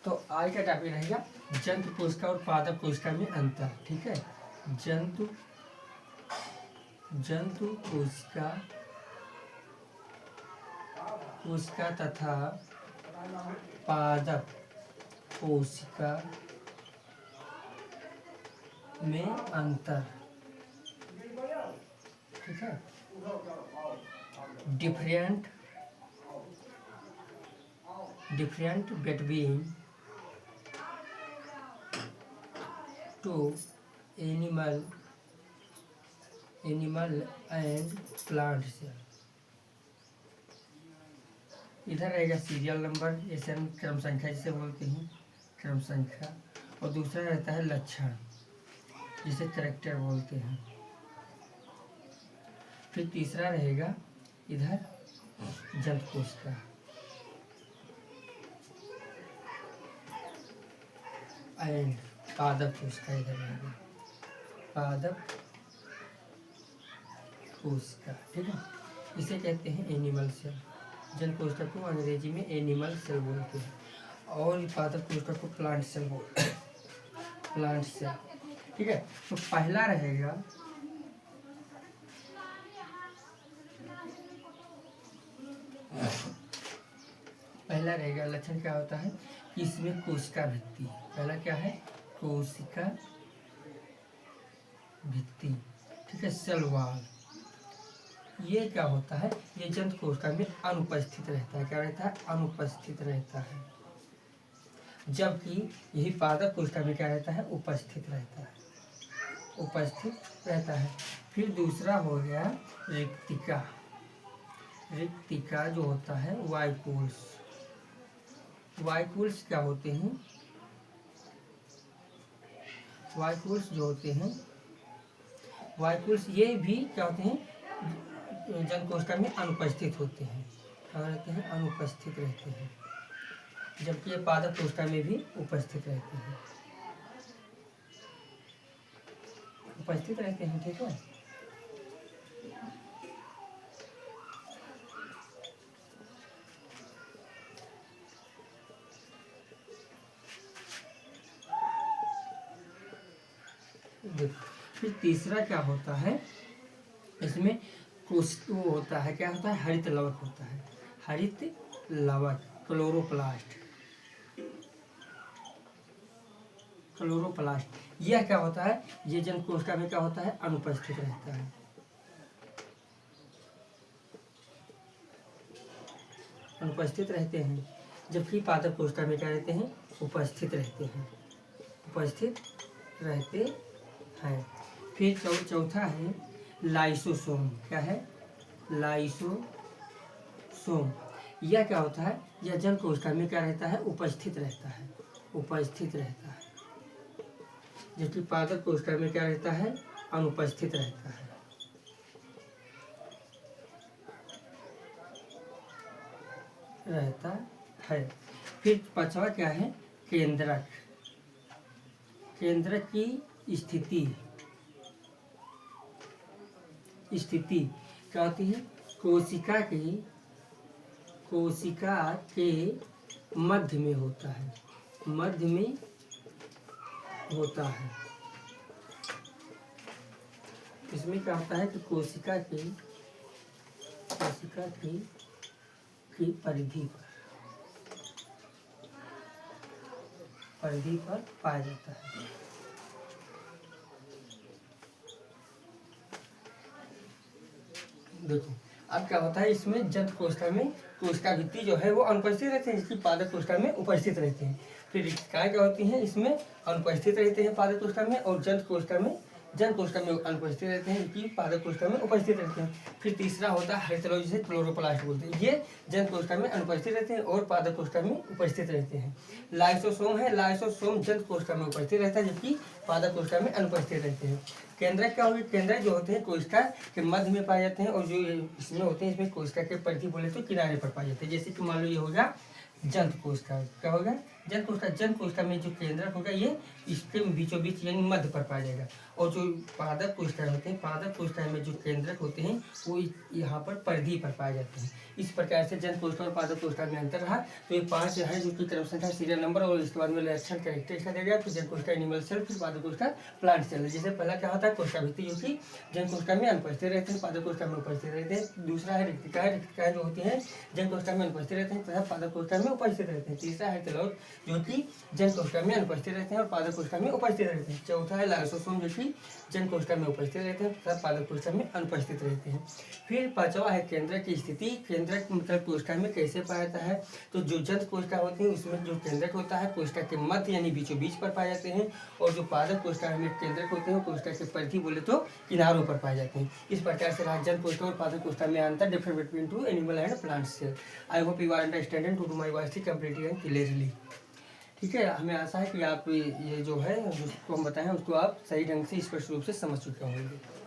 तो आज का टॉपिक रहेगा जंतु कोशिका और पादप कोशिका में अंतर। ठीक है, जंतु कोशिका तथा पादप कोशिका में अंतर। ठीक है, different between two animal and plant cell. इधर रहेगा सीरियल नंबर, एसएन क्रम संख्या जिसे बोलते हैं, क्रम संख्या। और दूसरा रहता है लक्षण जिसे कैरेक्टर बोलते हैं। फिर तीसरा रहेगा इधर जंतु कोशिका, एंड पादप कोशिका। इधर रहेगा पादप कोशिका। ठीक है, इसे कहते हैं एनिमल सेल। जंतु कोशिका को अंग्रेजी में एनिमल सेल बोलते हैं और पादप कोशिका को प्लांट सेल बोलते हैं, प्लांट सेल। ठीक है, तो पहला रहेगा लक्षण क्या होता है कि इसमें कोशिका भित्ति। पहला क्या है, कोशिका भित्ति। ठीक है, सेल वॉल। ये क्या होता है, ये जंतु कोशिका में अनुपस्थित रहता है। क्या रहता है, अनुपस्थित रहता है। जबकि यही पादप कोशिका में क्या रहता है, उपस्थित रहता है, उपस्थित रहता है। फिर दूसरा हो गया रिक्तिका। रिक्तिका जो होता है वाइकुल्स। वाइकुल्स क्या होते हैं, वाइकुल्स जो होते हैं, वाइकुल्स ये भी क्या होते हैं, जंतु कोशिका में अनुपस्थित होते हैं। क्या रहते हैं, अनुपस्थित रहते हैं। जबकि ये पादप कोशिका में भी उपस्थित रहते हैं, उपस्थित रहते हैं। ठीक है, फिर तीसरा क्या होता है, इसमें वो होता है, क्या होता है, हरित लवक होता है। हरित लवक, क्लोरोप्लास्ट। क्लोरोप्लास्ट यह क्या होता है, ये जंतु कोशिका में क्या होता है, अनुपस्थित रहता है, अनुपस्थित रहते हैं। जबकि पादप कोशिका में क्या रहते हैं, उपस्थित रहते हैं, उपस्थित रहते हैं। फिर चौथा है लाइसोसोम। क्या है, लाइसोसोम। यह क्या होता है, यह जंतु कोशिका में क्या रहता है, उपस्थित रहता है, उपस्थित रहता है। जबकि पादप कोशिका में क्या रहता है, अनुपस्थित रहता है, रहता है। फिर पांचवा क्या है, केंद्रक। केंद्रक की स्थिति क्या होती है, कोशिका के मध्य में होता है, मध्य में होता है। इसमें क्या होता है कि कोशिका की परिधि पर पाया जाता है। देखो अब क्या होता है, इसमें जंतु कोशिका में कोशिका भित्ति जो है वो अनुपस्थित रहते हैं, जिसकी पादप कोशिका में उपस्थित रहते हैं। फिर रिक्तिकाएं क्या होती हैं, इसमें अनुपस्थित रहते हैं पादप कोशिका में, और जंतु कोशिका में अनुपस्थित रहते हैं, जबकि पादप कोशिका में उपस्थित रहते हैं। फिर तीसरा होता है हरित लवक, जिसे क्लोरोप्लास्ट बोलते हैं। ये जंतु कोशिका में अनुपस्थित रहते हैं और पादप कोशिका में उपस्थित रहते हैं। लाइसोसोम है, लाइसोसोम जंतु कोशिका में उपस्थित रहता है, जबकि पादप कोशिका में अनुपस्थित रहते हैं। केंद्रक क्या होगी, केंद्रक जो होते हैं कोशिका के मध्य में पाए जाते हैं, और जो इसमें होते हैं, इसमें कोशिका के परिधि बोले तो किनारे पर पाए जाते हैं। जैसे कि मान लो ये होगा जंतु कोशिका, क्या होगा, जन कोष्ठा में जो केंद्रक होगा ये इसके बीचों बीच यानी मध्य पर पाया जाएगा। और जो पादप कोष्ठा होते हैं, पादप कोष्ठा में जो केंद्रक होते हैं वो यहाँ पर परिधि पर पाए जाते हैं। इस प्रकार से जन कोष्ठा और पादप कोष्ठा में अंतर रहा। तो ये 5 है जो कि क्रम संख्या, सीरियल नंबर और इसके बाद में लक्षण कैरेक्टर इसका दिया गया। फिर जन कोष्ठा एनिमल सेल, फिर पादप कोष्ठा प्लांट सेल। जैसे पहला क्या होता है कोष्ठा भित्ति, जो कि जन कोष्ठा में अनुपस्थित रहते हैं, पादप कोष्ठा में उपस्थित रहते हैं। दूसरा है रिक्तिकाएं जो होती हैं जन कोष्ठा में अनुपस्थित रहते हैं तथा पादप कोष्ठा में उपस्थित रहते हैं। तीसरा है तेलोद जो कि जन कोष्ठा में अनुपस्थित रहते हैं और पादप कोष्ठा में उपस्थित रहते हैं। चौथा है लाइसोसोम जो कि जन कोष्ठा में उपस्थित रहते हैं तथा पादप कोष्ठा में अनुपस्थित रहते हैं। फिर पांचवा है केंद्रक की स्थिति। केंद्रक मतलब कोष्ठा में कैसे पाया जाता है, तो जो जंत कोष्ठा होती है उसमें जो केंद्रक होता है कोष्ठा के मध्य यानी बीचों बीच पर पाए जाते हैं। और जो पादप कोष्ठा में केंद्रक होते हैं कोष्ठा के परिधि बोले तो किनारों पर पाए जाते हैं। इस प्रकार से जन कोष्ठा और पादप कोष्ठा में अंतर, difference between two animal and plant cell. I hope you are understanding to my voice completely and clearly. ठीक है, हमें आशा है कि आप ये जो है जिसको हम बताएं उसको आप सही ढंग से स्पष्ट रूप से समझ चुके होंगे।